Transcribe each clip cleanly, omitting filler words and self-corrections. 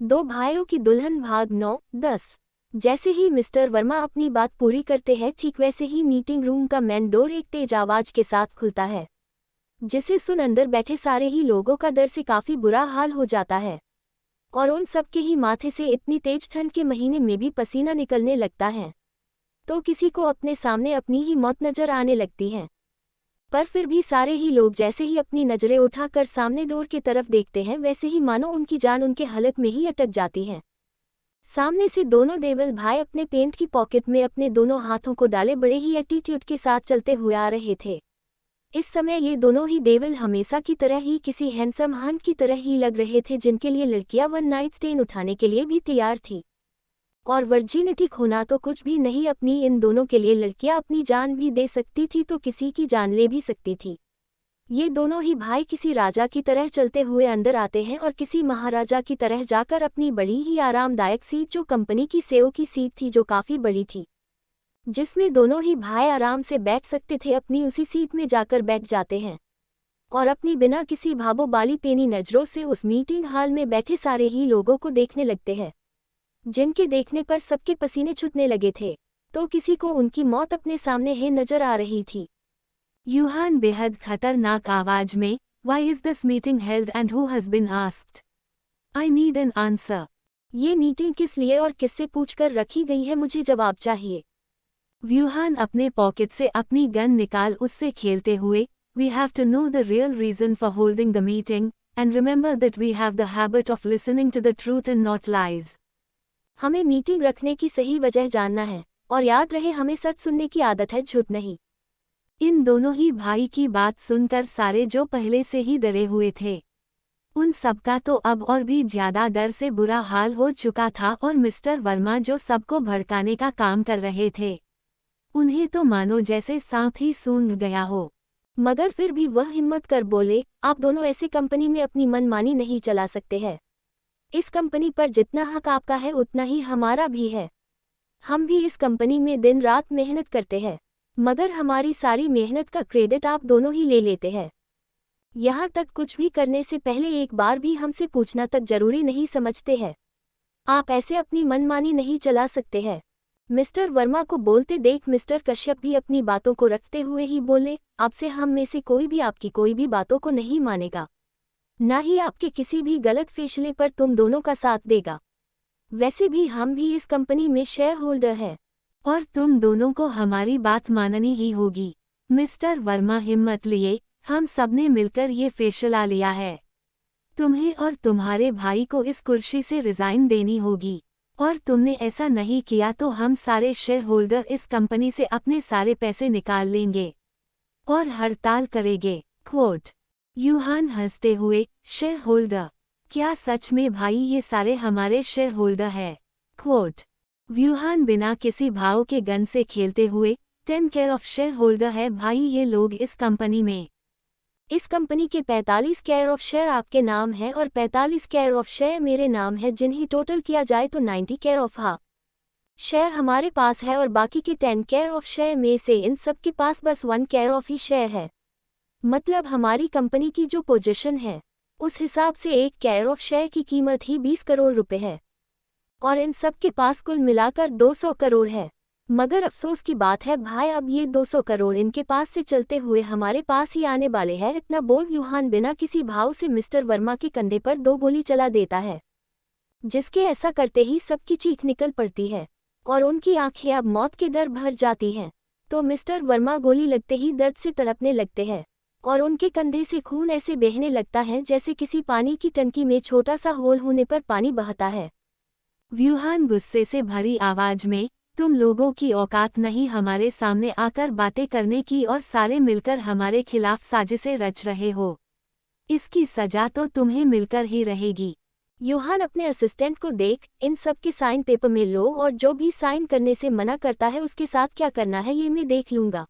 दो भाइयों की दुल्हन भाग 9-10। जैसे ही मिस्टर वर्मा अपनी बात पूरी करते हैं ठीक वैसे ही मीटिंग रूम का मेन डोर एक तेज आवाज के साथ खुलता है, जिसे सुन अंदर बैठे सारे ही लोगों का डर से काफी बुरा हाल हो जाता है और उन सबके ही माथे से इतनी तेज ठंड के महीने में भी पसीना निकलने लगता है, तो किसी को अपने सामने अपनी ही मौत नजर आने लगती है। पर फिर भी सारे ही लोग जैसे ही अपनी नजरें उठाकर सामने डोर की तरफ देखते हैं वैसे ही मानो उनकी जान उनके हलक में ही अटक जाती है। सामने से दोनों देवल भाई अपने पेंट की पॉकेट में अपने दोनों हाथों को डाले बड़े ही एटीट्यूड के साथ चलते हुए आ रहे थे। इस समय ये दोनों ही देवल हमेशा की तरह ही किसी हैंडसम हंट की तरह ही लग रहे थे, जिनके लिए लड़कियां वन नाइट स्टैंड उठाने के लिए भी तैयार थी। और वर्जिनिटी खोना तो कुछ भी नहीं, अपनी इन दोनों के लिए लड़कियां अपनी जान भी दे सकती थी तो किसी की जान ले भी सकती थी। ये दोनों ही भाई किसी राजा की तरह चलते हुए अंदर आते हैं और किसी महाराजा की तरह जाकर अपनी बड़ी ही आरामदायक सीट, जो कंपनी की सीईओ की सीट थी जो काफ़ी बड़ी थी, जिसमें दोनों ही भाई आराम से बैठ सकते थे, अपनी उसी सीट में जाकर बैठ जाते हैं और अपनी बिना किसी भाबो बाली पेनी नज़रों से उस मीटिंग हॉल में बैठे सारे ही लोगों को देखने लगते हैं, जिनके देखने पर सबके पसीने छूटने लगे थे, तो किसी को उनकी मौत अपने सामने ही नजर आ रही थी। यूहान बेहद खतरनाक आवाज में, Why is this meeting held and who has been asked? I need an answer. ये मीटिंग किस लिए और किससे पूछकर रखी गई है, मुझे जवाब चाहिए। व्यूहान अपने पॉकेट से अपनी गन निकाल उससे खेलते हुए, We have to know the real reason for holding the meeting, and remember that we have the habit of listening to the truth and not lies. हमें मीटिंग रखने की सही वजह जानना है और याद रहे हमें सच सुनने की आदत है, झूठ नहीं। इन दोनों ही भाई की बात सुनकर सारे जो पहले से ही डरे हुए थे, उन सबका तो अब और भी ज्यादा डर से बुरा हाल हो चुका था और मिस्टर वर्मा जो सबको भड़काने का काम कर रहे थे, उन्हें तो मानो जैसे सांप ही सूंघ गया हो। मगर फिर भी वह हिम्मत कर बोले, आप दोनों ऐसे कंपनी में अपनी मनमानी नहीं चला सकते हैं। इस कंपनी पर जितना हक आपका है उतना ही हमारा भी है। हम भी इस कंपनी में दिन रात मेहनत करते हैं, मगर हमारी सारी मेहनत का क्रेडिट आप दोनों ही ले लेते हैं। यहाँ तक कुछ भी करने से पहले एक बार भी हमसे पूछना तक जरूरी नहीं समझते हैं। आप ऐसे अपनी मनमानी नहीं चला सकते हैं। मिस्टर वर्मा को बोलते देख मिस्टर कश्यप भी अपनी बातों को रखते हुए ही बोले, आपसे हम में से कोई भी आपकी कोई भी बातों को नहीं मानेगा, ना ही आपके किसी भी गलत फैसले पर तुम दोनों का साथ देगा। वैसे भी हम भी इस कंपनी में शेयर होल्डर हैं और तुम दोनों को हमारी बात माननी ही होगी। मिस्टर वर्मा हिम्मत लिए, हम सबने मिलकर ये फैसला लिया है, तुम्हें और तुम्हारे भाई को इस कुर्सी से रिजाइन देनी होगी, और तुमने ऐसा नहीं किया तो हम सारे शेयर होल्डर इस कंपनी से अपने सारे पैसे निकाल लेंगे और हड़ताल करेंगे। क्वोट। यूहान हंसते हुए, शेयर होल्डर? क्या सच में भाई ये सारे हमारे शेयर होल्डर है? क्वोट। व्यूहान बिना किसी भाव के गन से खेलते हुए, 10 केयर ऑफ शेयर होल्डर है भाई ये लोग इस कंपनी में। इस कंपनी के 45 केयर ऑफ शेयर आपके नाम है और 45 केयर ऑफ शेयर मेरे नाम है, जिन्हें टोटल किया जाए तो 90 केयर ऑफ शेयर हमारे पास है और बाकी के 10 केयर ऑफ शेयर में से इन सब के पास बस 1 केयर ऑफ ही शेयर है। मतलब हमारी कंपनी की जो पोजीशन है उस हिसाब से 1 केयर ऑफ शेयर की कीमत ही 20 करोड़ रुपए है और इन सब के पास कुल मिलाकर 200 करोड़ है। मगर अफसोस की बात है भाई, अब ये 200 करोड़ इनके पास से चलते हुए हमारे पास ही आने वाले हैं। इतना बोल यूहान बिना किसी भाव से मिस्टर वर्मा के कंधे पर 2 गोली चला देता है, जिसके ऐसा करते ही सबकी चीख निकल पड़ती है और उनकी आंखें अब मौत के डर भर जाती हैं। तो मिस्टर वर्मा गोली लगते ही दर्द से तड़पने लगते हैं और उनके कंधे से खून ऐसे बहने लगता है जैसे किसी पानी की टंकी में छोटा सा होल होने पर पानी बहता है। व्यूहान गुस्से से भरी आवाज में, तुम लोगों की औकात नहीं हमारे सामने आकर बातें करने की और सारे मिलकर हमारे खिलाफ साजिशें रच रहे हो। इसकी सजा तो तुम्हें मिलकर ही रहेगी। यूहान अपने असिस्टेंट को देख, इन सब के साइन पेपर में लो और जो भी साइन करने से मना करता है उसके साथ क्या करना है ये मैं देख लूंगा।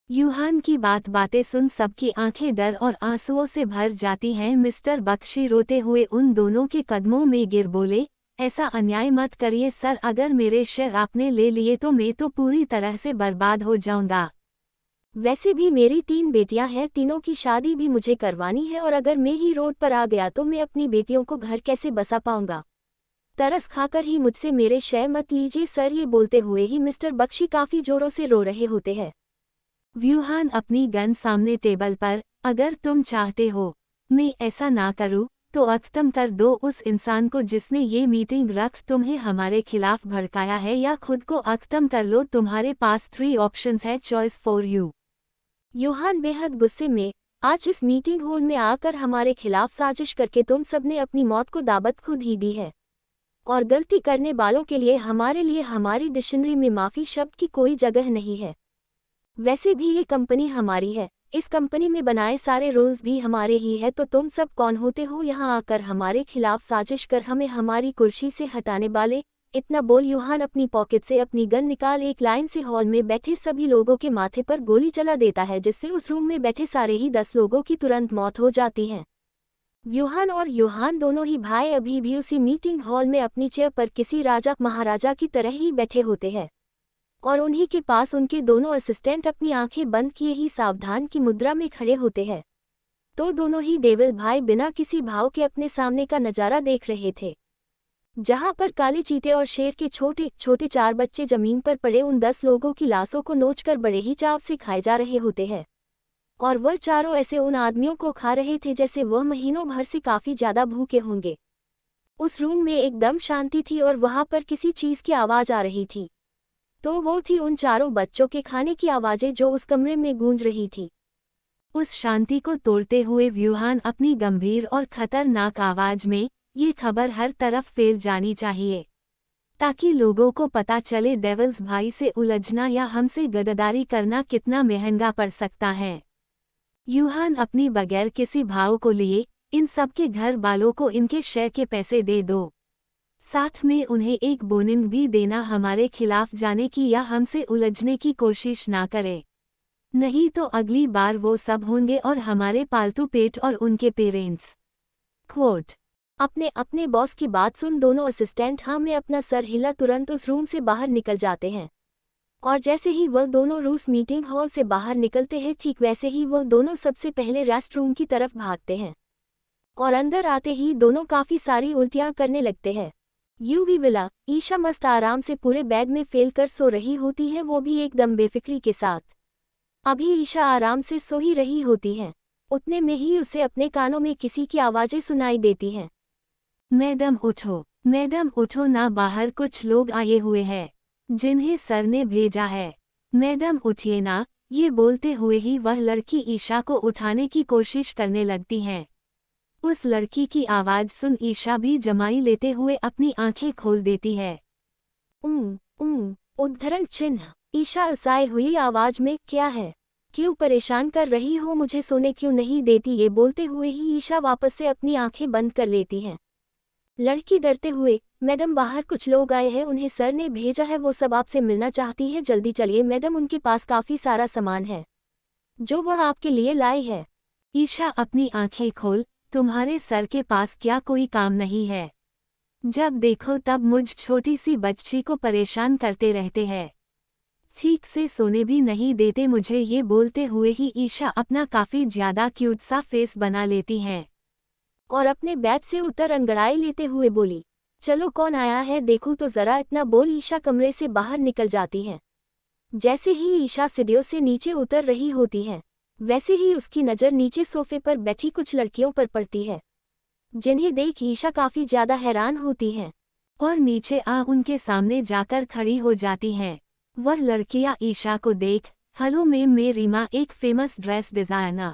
यूहान की बातें सुन सबकी आंखें डर और आंसुओं से भर जाती हैं। मिस्टर बख्शी रोते हुए उन दोनों के कदमों में गिर बोले, ऐसा अन्याय मत करिए सर, अगर मेरे शेयर आपने ले लिए तो मैं तो पूरी तरह से बर्बाद हो जाऊंगा। वैसे भी मेरी 3 बेटियां हैं, तीनों की शादी भी मुझे करवानी है और अगर मैं ही रोड पर आ गया तो मैं अपनी बेटियों को घर कैसे बसा पाऊंगा। तरस खाकर ही मुझसे मेरे शय मत लीजिए सर। ये बोलते हुए ही मिस्टर बख्शी काफी जोरों से रो रहे होते हैं। व्यूहान अपनी गन सामने टेबल पर, अगर तुम चाहते हो मैं ऐसा ना करूं तो खत्म कर दो उस इंसान को जिसने ये मीटिंग रख तुम्हें हमारे खिलाफ भड़काया है, या खुद को खत्म कर लो। तुम्हारे पास 3 ऑप्शंस है, चॉइस फॉर यू। यूहान बेहद गुस्से में, आज इस मीटिंग हॉल में आकर हमारे खिलाफ साजिश करके तुम सबने अपनी मौत को दावत खुद ही दी है, और गलती करने वालों के लिए हमारी डिक्शनरी में माफ़ी शब्द की कोई जगह नहीं है। वैसे भी ये कंपनी हमारी है, इस कंपनी में बनाए सारे रूल्स भी हमारे ही है, तो तुम सब कौन होते हो यहाँ आकर हमारे खिलाफ साजिश कर हमें हमारी कुर्सी से हटाने वाले। इतना बोल यूहान अपनी पॉकेट से अपनी गन निकाल एक लाइन से हॉल में बैठे सभी लोगों के माथे पर गोली चला देता है, जिससे उस रूम में बैठे सारे ही 10 लोगों की तुरंत मौत हो जाती है। यूहान और यूहान दोनों ही भाई अभी भी उसी मीटिंग हॉल में अपनी चेयर पर किसी राजा महाराजा की तरह ही बैठे होते हैं, और उन्हीं के पास उनके दोनों असिस्टेंट अपनी आंखें बंद किए ही सावधान की मुद्रा में खड़े होते हैं। तो दोनों ही डेविल भाई बिना किसी भाव के अपने सामने का नज़ारा देख रहे थे, जहां पर काले चीते और शेर के छोटे छोटे 4 बच्चे जमीन पर पड़े उन 10 लोगों की लाशों को नोचकर बड़े ही चाव से खाए जा रहे होते हैं, और वह चारों ऐसे उन आदमियों को खा रहे थे जैसे वह महीनों भर से काफ़ी ज़्यादा भूखे होंगे। उस रूम में एकदम शांति थी और वहां पर किसी चीज़ की आवाज़ आ रही थी, तो वो थी उन चारों बच्चों के खाने की आवाज़ें जो उस कमरे में गूंज रही थी। उस शांति को तोड़ते हुए व्यूहान अपनी गंभीर और खतरनाक आवाज में, ये खबर हर तरफ फैल जानी चाहिए ताकि लोगों को पता चले डेविल्स भाई से उलझना या हमसे गद्दारी करना कितना महंगा पड़ सकता है। यूहान अपनी बगैर किसी भाव को लिए इन सब के घर वालों को इनके शेयर के पैसे दे दो, साथ में उन्हें एक बोनिंग भी देना हमारे खिलाफ जाने की या हमसे उलझने की कोशिश ना करे, नहीं तो अगली बार वो सब होंगे और हमारे पालतू पेट और उनके पेरेंट्स। क्वोट। अपने अपने बॉस की बात सुन दोनों असिस्टेंट हाँ में अपना सर हिला तुरंत उस रूम से बाहर निकल जाते हैं, और जैसे ही वह दोनों रूस मीटिंग हॉल से बाहर निकलते हैं ठीक वैसे ही वह दोनों सबसे पहले रेस्ट रूम की तरफ भागते हैं, और अंदर आते ही दोनों काफ़ी सारी उल्टियाँ करने लगते हैं। यूवी विला ईशा मस्त आराम से पूरे बेड में फेल कर सो रही होती है, वो भी एकदम बेफिक्री के साथ। अभी ईशा आराम से सो ही रही होती है, उतने में ही उसे अपने कानों में किसी की आवाज़ें सुनाई देती हैं। मैडम उठो ना, बाहर कुछ लोग आए हुए हैं जिन्हें सर ने भेजा है। मैडम उठिए ना। ये बोलते हुए ही वह लड़की ईशा को उठाने की कोशिश करने लगती है। उस लड़की की आवाज़ सुन ईशा भी जमाई लेते हुए अपनी आंखें खोल देती है। उद्धरण चिन्ह। ईशा उसाए हुई आवाज में, क्या है, क्यों परेशान कर रही हो, मुझे सोने क्यों नहीं देती। ये बोलते हुए ही ईशा वापस से अपनी आंखें बंद कर लेती है। लड़की डरते हुए, मैडम बाहर कुछ लोग आए हैं, उन्हें सर ने भेजा है, वो सब आपसे मिलना चाहती है, जल्दी चलिए मैडम, उनके पास काफ़ी सारा सामान है जो वह आपके लिए लाई है। ईशा अपनी आंखें खोल, तुम्हारे सर के पास क्या कोई काम नहीं है? जब देखो तब मुझ छोटी सी बच्ची को परेशान करते रहते हैं, ठीक से सोने भी नहीं देते मुझे। ये बोलते हुए ही ईशा अपना काफ़ी ज़्यादा क्यूट सा फेस बना लेती हैं और अपने बैग से उतर अंगड़ाई लेते हुए बोली, चलो कौन आया है देखूं तो ज़रा। इतना बोल ईशा कमरे से बाहर निकल जाती है। जैसे ही ईशा सीढ़ियों से नीचे उतर रही होती है, वैसे ही उसकी नज़र नीचे सोफे पर बैठी कुछ लड़कियों पर पड़ती है, जिन्हें देख ईशा काफ़ी ज़्यादा हैरान होती है और नीचे आ उनके सामने जाकर खड़ी हो जाती हैं। वह लड़कियां ईशा को देख, हेलो मैम, मैं रीमा, एक famous dress designer.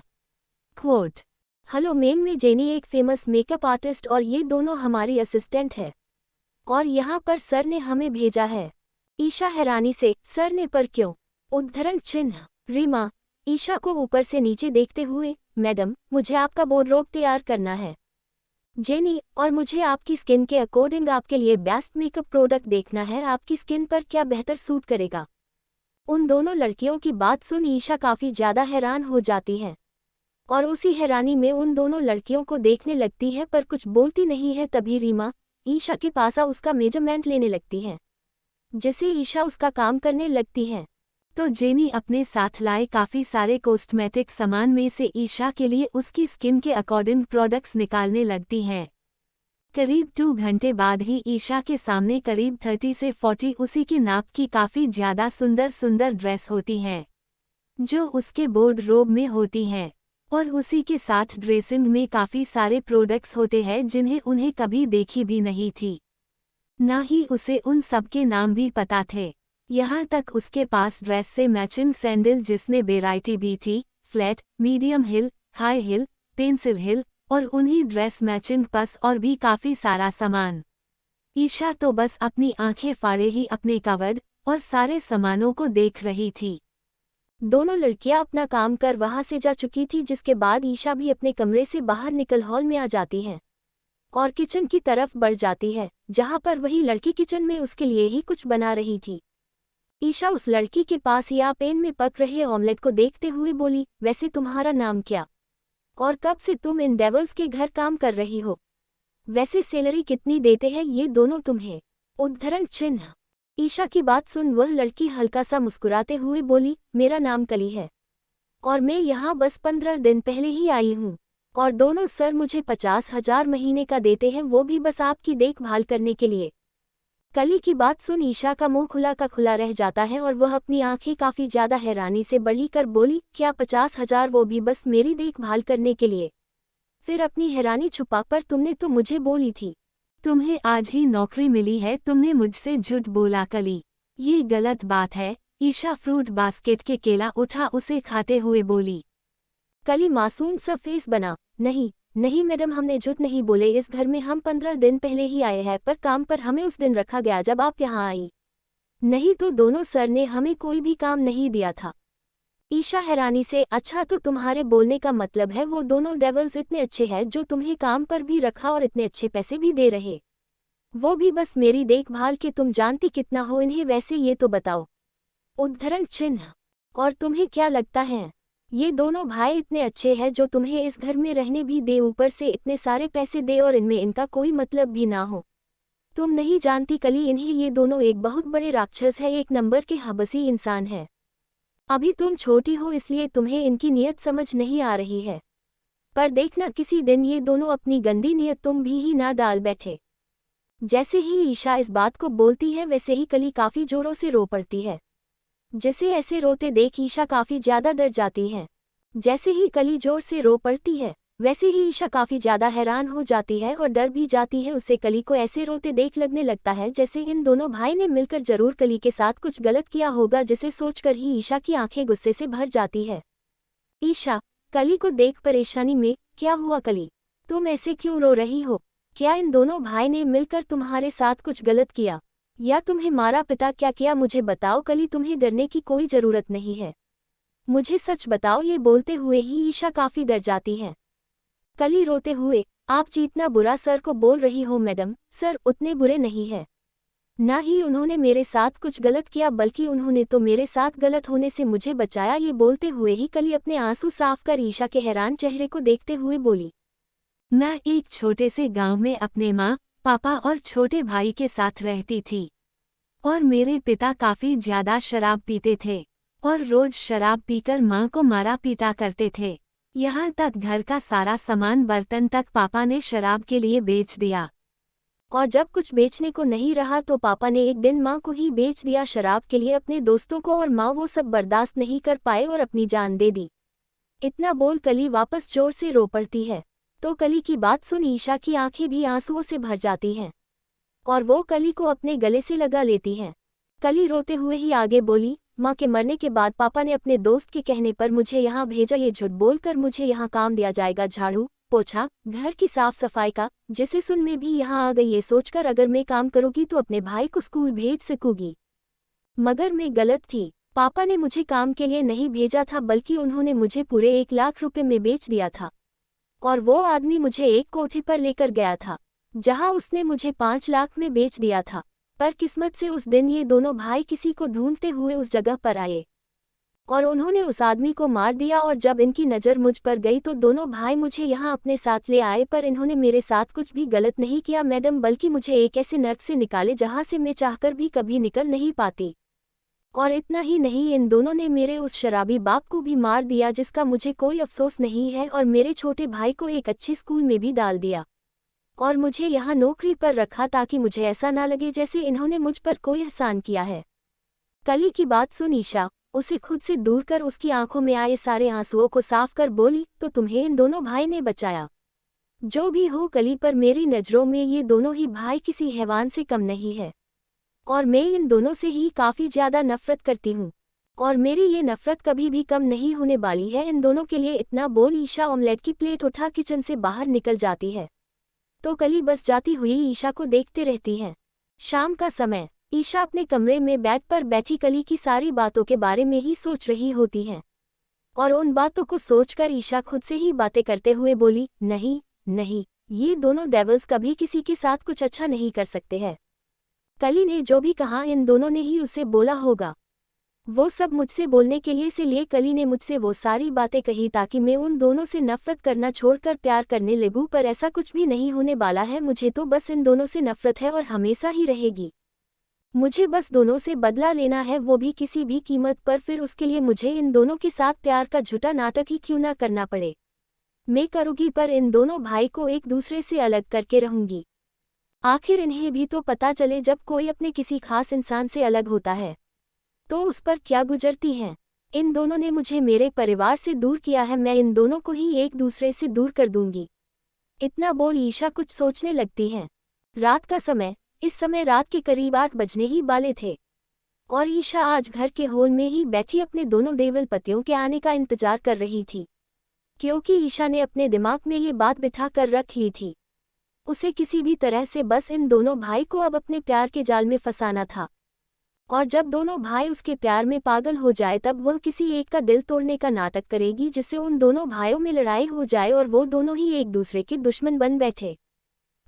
Quote. Hello ma'am, मैं जेनी, एक फेमस मेकअप आर्टिस्ट, और ये दोनों हमारी असिस्टेंट है, और यहाँ पर सर ने हमें भेजा है। ईशा हैरानी से, सर ने पर क्यों? उद्धरण चिन्ह। रीमा ईशा को ऊपर से नीचे देखते हुए, मैडम मुझे आपका बोर्डरोब तैयार करना है। जेनी, और मुझे आपकी स्किन के अकॉर्डिंग आपके लिए बेस्ट मेकअप प्रोडक्ट देखना है, आपकी स्किन पर क्या बेहतर सूट करेगा। उन दोनों लड़कियों की बात सुन ईशा काफ़ी ज़्यादा हैरान हो जाती है, और उसी हैरानी में उन दोनों लड़कियों को देखने लगती है पर कुछ बोलती नहीं है। तभी रीमा ईशा के पास उसका मेजरमेंट लेने लगती है, जिसे ईशा उसका काम करने लगती है। तो जेनी अपने साथ लाए काफ़ी सारे कॉस्मेटिक सामान में से ईशा के लिए उसकी स्किन के अकॉर्डिंग प्रोडक्ट्स निकालने लगती हैं। करीब 2 घंटे बाद ही ईशा के सामने करीब 30 से 40 उसी की नाप की काफ़ी ज़्यादा सुंदर सुंदर ड्रेस होती हैं, जो उसके बोर्ड रोब में होती हैं, और उसी के साथ ड्रेसिंग में काफ़ी सारे प्रोडक्ट्स होते हैं जिन्हें उन्हें कभी देखी भी नहीं थी। ना ही उसे उन सब के नाम भी पता थे। यहाँ तक उसके पास ड्रेस से मैचिंग सैंडल जिसमें वैरायटी भी थी, फ्लैट, मीडियम हिल, हाई हिल, पेंसिल हिल और उन्हीं ड्रेस मैचिंग पर्स और भी काफ़ी सारा सामान। ईशा तो बस अपनी आंखें फाड़े ही अपने कवर्ड और सारे सामानों को देख रही थी। दोनों लड़कियां अपना काम कर वहां से जा चुकी थी, जिसके बाद ईशा भी अपने कमरे से बाहर निकल हॉल में आ जाती है और किचन की तरफ बढ़ जाती है, जहां पर वही लड़की किचन में उसके लिए ही कुछ बना रही थी। ईशा उस लड़की के पास या पेन में पक रहे ऑमलेट को देखते हुए बोली, वैसे तुम्हारा नाम क्या और कब से तुम इन डेवल्स के घर काम कर रही हो? वैसे सैलरी कितनी देते हैं ये दोनों तुम्हें? उद्धरण चिन्ह। ईशा की बात सुन वह लड़की हल्का सा मुस्कुराते हुए बोली, मेरा नाम कली है और मैं यहाँ बस 15 दिन पहले ही आई हूँ और दोनों सर मुझे 50,000 महीने का देते हैं, वो भी बस आपकी देखभाल करने के लिए। कली की बात सुन ईशा का मुंह खुला का खुला रह जाता है और वह अपनी आंखें काफ़ी ज़्यादा हैरानी से बड़ी कर बोली, क्या 50,000, वो भी बस मेरी देखभाल करने के लिए? फिर अपनी हैरानी छुपाकर तुमने तो मुझे बोली थी तुम्हें आज ही नौकरी मिली है, तुमने मुझसे झूठ बोला कली। ये गलत बात है। ईशा फ्रूट बास्केट के केला उठा उसे खाते हुए बोली। कली मासूम सा फेस बना, नहीं नहीं मैडम, हमने झूठ नहीं बोले, इस घर में हम 15 दिन पहले ही आए हैं, पर काम पर हमें उस दिन रखा गया जब आप यहाँ आई, नहीं तो दोनों सर ने हमें कोई भी काम नहीं दिया था। ईशा हैरानी से, अच्छा तो तुम्हारे बोलने का मतलब है वो दोनों डेवल्स इतने अच्छे हैं जो तुम्हें काम पर भी रखा और इतने अच्छे पैसे भी दे रहे, वो भी बस मेरी देखभाल के? तुम जानती कितना हो इन्हें वैसे, ये तो बताओ। उद्धरण चिन्ह। और तुम्हें क्या लगता है ये दोनों भाई इतने अच्छे हैं जो तुम्हें इस घर में रहने भी दे, ऊपर से इतने सारे पैसे दे और इनमें इनका कोई मतलब भी ना हो? तुम नहीं जानती कली, इन्हें ये दोनों एक बहुत बड़े राक्षस है, एक नंबर के हबसी इंसान है। अभी तुम छोटी हो इसलिए तुम्हें इनकी नीयत समझ नहीं आ रही है, पर देखना किसी दिन ये दोनों अपनी गंदी नीयत तुम भी ही ना डाल बैठे। जैसे ही ईशा इस बात को बोलती है वैसे ही कली काफ़ी जोरों से रो पड़ती है, जिसे ऐसे रोते देख ईशा काफ़ी ज़्यादा डर जाती है। जैसे ही कली जोर से रो पड़ती है वैसे ही ईशा काफ़ी ज़्यादा हैरान हो जाती है और डर भी जाती है। उसे कली को ऐसे रोते देख लगने लगता है जैसे इन दोनों भाई ने मिलकर जरूर कली के साथ कुछ गलत किया होगा, जिसे सोचकर ही ईशा की आंखें गुस्से से भर जाती है। ईशा कली को देख परेशानी में, क्या हुआ कली, तुम ऐसे क्यों रो रही हो? क्या इन दोनों भाई ने मिलकर तुम्हारे साथ कुछ गलत किया या तुम्हें मारा पिटा क्या किया? मुझे बताओ कली, तुम्हें डरने की कोई ज़रूरत नहीं है, मुझे सच बताओ। ये बोलते हुए ही ईशा काफ़ी डर जाती है। कली रोते हुए, आप जितना बुरा सर को बोल रही हो मैडम, सर उतने बुरे नहीं है, ना ही उन्होंने मेरे साथ कुछ गलत किया, बल्कि उन्होंने तो मेरे साथ गलत होने से मुझे बचाया। ये बोलते हुए ही कली अपने आंसू साफ कर ईशा के हैरान चेहरे को देखते हुए बोली, मैं एक छोटे से गांव में अपने माँ, पापा और छोटे भाई के साथ रहती थी और मेरे पिता काफ़ी ज़्यादा शराब पीते थे और रोज शराब पीकर माँ को मारा पीटा करते थे। यहाँ तक घर का सारा सामान बर्तन तक पापा ने शराब के लिए बेच दिया और जब कुछ बेचने को नहीं रहा तो पापा ने एक दिन माँ को ही बेच दिया शराब के लिए अपने दोस्तों को, और माँ वो सब बर्दाश्त नहीं कर पाए और अपनी जान दे दी। इतना बोल कली वापस जोर से रो पड़ती है। तो कली की बात सुन ईशा की आंखें भी आंसुओं से भर जाती हैं और वो कली को अपने गले से लगा लेती है। कली रोते हुए ही आगे बोली, माँ के मरने के बाद पापा ने अपने दोस्त के कहने पर मुझे यहाँ भेजा, ये झूठ बोलकर मुझे यहाँ काम दिया जाएगा, झाड़ू पोछा घर की साफ सफाई का, जिसे सुन मैं भी यहाँ आ गई ये सोचकर अगर मैं काम करूँगी तो अपने भाई को स्कूल भेज सकूँगी। मगर मैं गलत थी, पापा ने मुझे काम के लिए नहीं भेजा था, बल्कि उन्होंने मुझे पूरे 1 लाख रुपए में बेच दिया था और वो आदमी मुझे एक कोठी पर लेकर गया था जहाँ उसने मुझे 5 लाख में बेच दिया था। पर किस्मत से उस दिन ये दोनों भाई किसी को ढूंढते हुए उस जगह पर आए और उन्होंने उस आदमी को मार दिया, और जब इनकी नज़र मुझ पर गई तो दोनों भाई मुझे यहाँ अपने साथ ले आए, पर इन्होंने मेरे साथ कुछ भी गलत नहीं किया मैडम, बल्कि मुझे एक ऐसे नर्क से निकाले जहाँ से मैं चाहकर भी कभी निकल नहीं पाती। और इतना ही नहीं, इन दोनों ने मेरे उस शराबी बाप को भी मार दिया जिसका मुझे कोई अफसोस नहीं है, और मेरे छोटे भाई को एक अच्छे स्कूल में भी डाल दिया और मुझे यहाँ नौकरी पर रखा ताकि मुझे ऐसा ना लगे जैसे इन्होंने मुझ पर कोई एहसान किया है। कली की बात सुन ईशा उसे खुद से दूर कर उसकी आंखों में आए सारे आंसुओं को साफ कर बोली, तो तुम्हें इन दोनों भाई ने बचाया। जो भी हो कली, पर मेरी नज़रों में ये दोनों ही भाई किसी हैवान से कम नहीं है, और मैं इन दोनों से ही काफ़ी ज़्यादा नफरत करती हूँ, और मेरी ये नफरत कभी भी कम नहीं होने वाली है इन दोनों के लिए। इतना बोल ईशा ऑमलेट की प्लेट उठा किचन से बाहर निकल जाती है, तो कली बस जाती हुई ईशा को देखते रहती है। शाम का समय, ईशा अपने कमरे में बेड पर बैठी कली की सारी बातों के बारे में ही सोच रही होती है, और उन बातों को सोचकर ईशा खुद से ही बातें करते हुए बोली, नहीं नहीं, ये दोनों डेविल्स कभी किसी के साथ कुछ अच्छा नहीं कर सकते हैं। कली ने जो भी कहा इन दोनों ने ही उसे बोला होगा। वो सब मुझसे बोलने के लिए, इसलिए कली ने मुझसे वो सारी बातें कही ताकि मैं उन दोनों से नफरत करना छोड़कर प्यार करने लगूं, पर ऐसा कुछ भी नहीं होने वाला है। मुझे तो बस इन दोनों से नफरत है और हमेशा ही रहेगी। मुझे बस दोनों से बदला लेना है, वो भी किसी भी कीमत पर। फिर उसके लिए मुझे इन दोनों के साथ प्यार का झूठा नाटक ही क्यों ना करना पड़े, मैं करूँगी, पर इन दोनों भाई को एक दूसरे से अलग करके रहूँगी। आखिर इन्हें भी तो पता चले, जब कोई अपने किसी खास इंसान से अलग होता है तो उस पर क्या गुजरती हैं। इन दोनों ने मुझे मेरे परिवार से दूर किया है, मैं इन दोनों को ही एक दूसरे से दूर कर दूंगी। इतना बोल ईशा कुछ सोचने लगती हैं। रात का समय, इस समय रात के करीब 8 बजने ही वाले थे, और ईशा आज घर के हॉल में ही बैठी अपने दोनों देवल पतियों के आने का इंतजार कर रही थी, क्योंकि ईशा ने अपने दिमाग में ये बात बिठा कर रख ली थी, उसे किसी भी तरह से बस इन दोनों भाई को अब अपने प्यार के जाल में फंसाना था, और जब दोनों भाई उसके प्यार में पागल हो जाए तब वह किसी एक का दिल तोड़ने का नाटक करेगी, जिससे उन दोनों भाइयों में लड़ाई हो जाए और वो दोनों ही एक दूसरे के दुश्मन बन बैठे।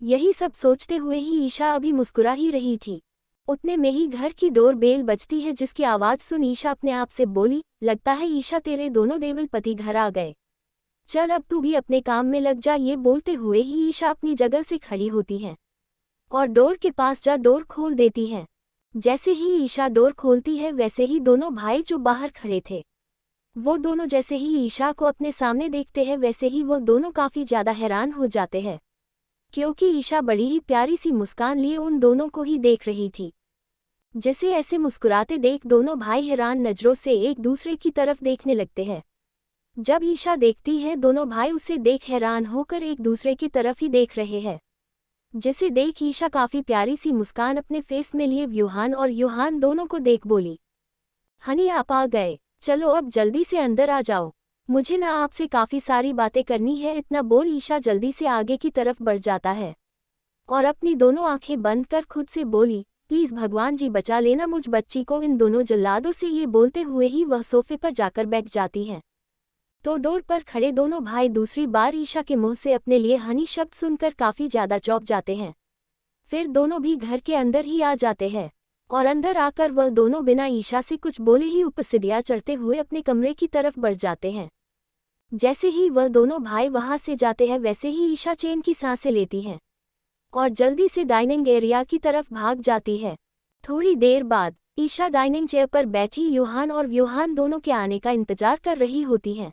यही सब सोचते हुए ही ईशा अभी मुस्कुरा ही रही थी, उतने में ही घर की डोर बेल बजती है, जिसकी आवाज़ सुन ईशा अपने आप से बोली, लगता है ईशा तेरे दोनों देवल पति घर आ गए, चल अब तू भी अपने काम में लग जा। ये बोलते हुए ही ईशा अपनी जगह से खड़ी होती है और डोर के पास जा डोर खोल देती है। जैसे ही ईशा डोर खोलती है वैसे ही दोनों भाई जो बाहर खड़े थे वो दोनों जैसे ही ईशा को अपने सामने देखते हैं वैसे ही वो दोनों काफ़ी ज़्यादा हैरान हो जाते हैं, क्योंकि ईशा बड़ी ही प्यारी सी मुस्कान लिए उन दोनों को ही देख रही थी। जिसे ऐसे मुस्कुराते देख दोनों भाई हैरान नज़रों से एक दूसरे की तरफ देखने लगते हैं। जब ईशा देखती है दोनों भाई उसे देख हैरान होकर एक दूसरे की तरफ ही देख रहे हैं, जिसे देख ईशा काफ़ी प्यारी सी मुस्कान अपने फेस में लिए यूहान और यूहान दोनों को देख बोली, हनी आप आ गए, चलो अब जल्दी से अंदर आ जाओ, मुझे ना आपसे काफ़ी सारी बातें करनी है। इतना बोल ईशा जल्दी से आगे की तरफ बढ़ जाता है और अपनी दोनों आंखें बंद कर खुद से बोली, प्लीज़ भगवान जी बचा लेना मुझ बच्ची को इन दोनों जल्लादों से। ये बोलते हुए ही वह सोफे पर जाकर बैठ जाती हैं, तो डोर पर खड़े दोनों भाई दूसरी बार ईशा के मुंह से अपने लिए हनी शब्द सुनकर काफ़ी ज़्यादा चौंक जाते हैं। फिर दोनों भी घर के अंदर ही आ जाते हैं और अंदर आकर वह दोनों बिना ईशा से कुछ बोले ही ऊपर सीढ़ियाँ चढ़ते हुए अपने कमरे की तरफ बढ़ जाते हैं। जैसे ही वह दोनों भाई वहां से जाते हैं वैसे ही ईशा चैन की सांसें लेती हैं और जल्दी से डाइनिंग एरिया की तरफ भाग जाती है। थोड़ी देर बाद ईशा डाइनिंग चेयर पर बैठी यूहान और यूहान दोनों के आने का इंतजार कर रही होती हैं।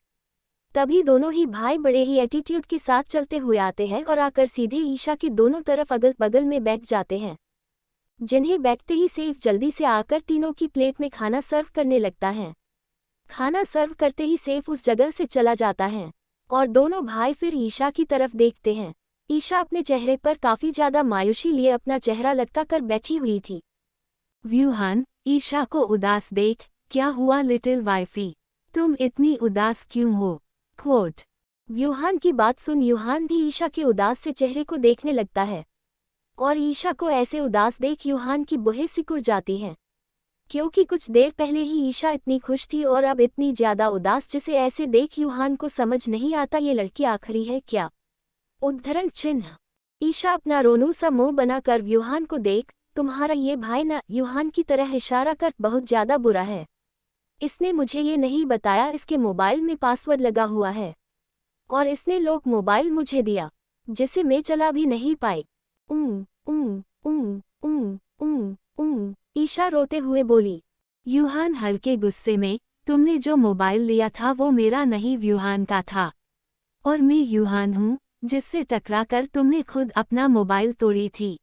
तभी दोनों ही भाई बड़े ही एटीट्यूड के साथ चलते हुए आते हैं और आकर सीधे ईशा की दोनों तरफ अगल बगल में बैठ जाते हैं, जिन्हें बैठते ही सैफ जल्दी से आकर तीनों की प्लेट में खाना सर्व करने लगता है। खाना सर्व करते ही सैफ उस जगह से चला जाता है और दोनों भाई फिर ईशा की तरफ देखते हैं। ईशा अपने चेहरे पर काफ़ी ज़्यादा मायूसी लिए अपना चेहरा लटका कर बैठी हुई थी। व्यूहान ईशा को उदास देख, क्या हुआ लिटिल वाइफी, तुम इतनी उदास क्यों हो? क्वोट। व्यूहान की बात सुन यूहान भी ईशा के उदास से चेहरे को देखने लगता है और ईशा को ऐसे उदास देख यूहान की बुहें सिकुड़ जाती हैं, क्योंकि कुछ देर पहले ही ईशा इतनी खुश थी और अब इतनी ज़्यादा उदास, जिसे ऐसे देख यूहान को समझ नहीं आता ये लड़की आखिरी है क्या। उद्धरण चिन्ह। ईशा अपना रोनू सा मुंह बनाकर यूहान को देख, तुम्हारा ये भाई ना यूहान की तरह इशारा कर बहुत ज़्यादा बुरा है, इसने मुझे ये नहीं बताया इसके मोबाइल में पासवर्ड लगा हुआ है और इसने लोक मोबाइल मुझे दिया जिसे मैं चला भी नहीं पाई। ईशा रोते हुए बोली। यूहान हल्के गुस्से में, तुमने जो मोबाइल लिया था वो मेरा नहीं व्यूहान का था, और मैं यूहान हूँ, जिससे टकराकर तुमने खुद अपना मोबाइल तोड़ी थी।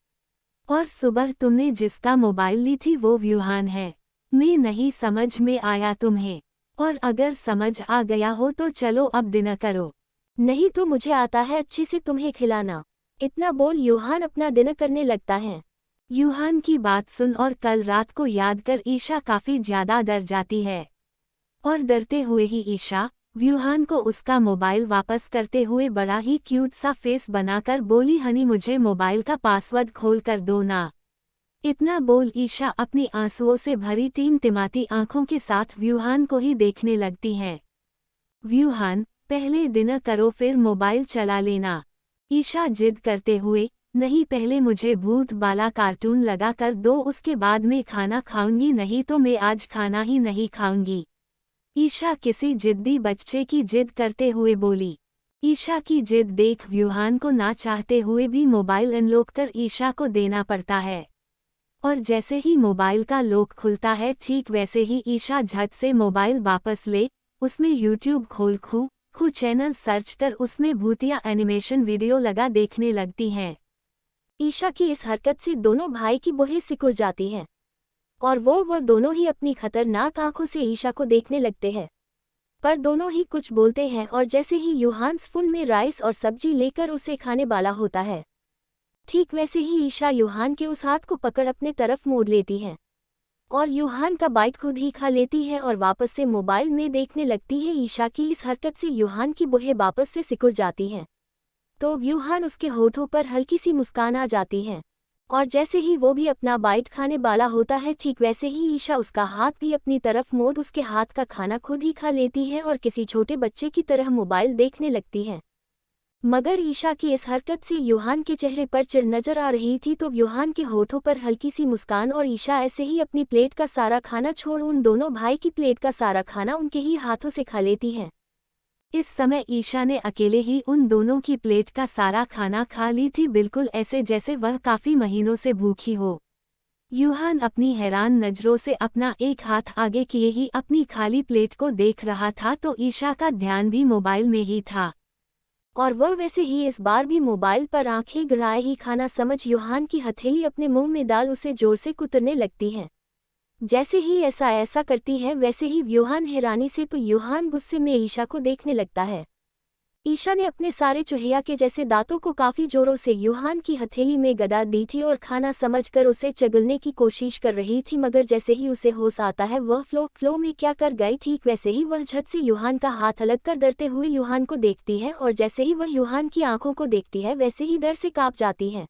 और सुबह तुमने जिसका मोबाइल ली थी वो व्यूहान है। मैं नहीं समझ में आया तुम्हें? और अगर समझ आ गया हो तो चलो अब डिनर करो। नहीं तो मुझे आता है अच्छे से तुम्हें खिलाना। इतना बोल यूहान अपना डिनर करने लगता है। यूहान की बात सुन और कल रात को याद कर ईशा काफी ज्यादा डर जाती है। और डरते हुए ही ईशा व्यूहान को उसका मोबाइल वापस करते हुए बड़ा ही क्यूट सा फेस बनाकर बोली, हनी मुझे मोबाइल का पासवर्ड खोल कर दो ना। इतना बोल ईशा अपनी आंसुओं से भरी टिमटिमाती आंखों के साथ व्यूहान को ही देखने लगती है। व्यूहान, पहले डिनर करो फिर मोबाइल चला लेना। ईशा जिद करते हुए, नहीं पहले मुझे भूत वाला कार्टून लगा कर दो, उसके बाद मैं खाना खाऊंगी, नहीं तो मैं आज खाना ही नहीं खाऊंगी। ईशा किसी जिद्दी बच्चे की जिद करते हुए बोली। ईशा की जिद देख व्यूहान को ना चाहते हुए भी मोबाइल अनलॉक कर ईशा को देना पड़ता है। और जैसे ही मोबाइल का लॉक खुलता है ठीक वैसे ही ईशा झट से मोबाइल वापस ले उसमें यूट्यूब खोल खू चैनल सर्च कर उसमें भूतिया एनिमेशन वीडियो लगा देखने लगती हैं। ईशा की इस हरकत से दोनों भाई की बुहें सिकुड़ जाती हैं और वो दोनों ही अपनी खतरनाक आंखों से ईशा को देखने लगते हैं। पर दोनों ही कुछ बोलते हैं और जैसे ही यूहान स्पून में राइस और सब्जी लेकर उसे खाने वाला होता है ठीक वैसे ही ईशा यूहान के उस हाथ को पकड़ अपने तरफ मोड़ लेती है और यूहान का बाइट खुद ही खा लेती है और वापस से मोबाइल में देखने लगती है। ईशा की इस हरकत से यूहान की बुहें वापस से सिकुड़ जाती हैं तो यूहान उसके होठों पर हल्की सी मुस्कान आ जाती है और जैसे ही वो भी अपना बाइट खाने वाला होता है ठीक वैसे ही ईशा उसका हाथ भी अपनी तरफ मोड़ उसके हाथ का खाना खुद ही खा लेती है और किसी छोटे बच्चे की तरह मोबाइल देखने लगती है। मगर ईशा की इस हरकत से यूहान के चेहरे पर चिढ़ नजर आ रही थी तो यूहान के होठों पर हल्की सी मुस्कान और ईशा ऐसे ही अपनी प्लेट का सारा खाना छोड़ उन दोनों भाई की प्लेट का सारा खाना उनके ही हाथों से खा लेती है। इस समय ईशा ने अकेले ही उन दोनों की प्लेट का सारा खाना खा ली थी, बिल्कुल ऐसे जैसे वह काफी महीनों से भूखी हो। यूहान अपनी हैरान नजरों से अपना एक हाथ आगे किए ही अपनी खाली प्लेट को देख रहा था तो ईशा का ध्यान भी मोबाइल में ही था और वह वैसे ही इस बार भी मोबाइल पर आंखें गड़ाए ही खाना समझ यूहान की हथेली अपने मुंह में डाल उसे जोर से कुतरने लगती है। जैसे ही ऐसा करती है वैसे ही यूहान हैरानी से तो यूहान गुस्से में ईशा को देखने लगता है। ईशा ने अपने सारे चूहिया के जैसे दांतों को काफी जोरों से यूहान की हथेली में गड़ा दी थी और खाना समझकर उसे चगलने की कोशिश कर रही थी मगर जैसे ही उसे होश आता है वह फ्लो में क्या कर गई ठीक वैसे ही वह झट से यूहान का हाथ अलग कर डरते हुए यूहान को देखती है और जैसे ही वह यूहान की आंखों को देखती है वैसे ही डर से कांप जाती है।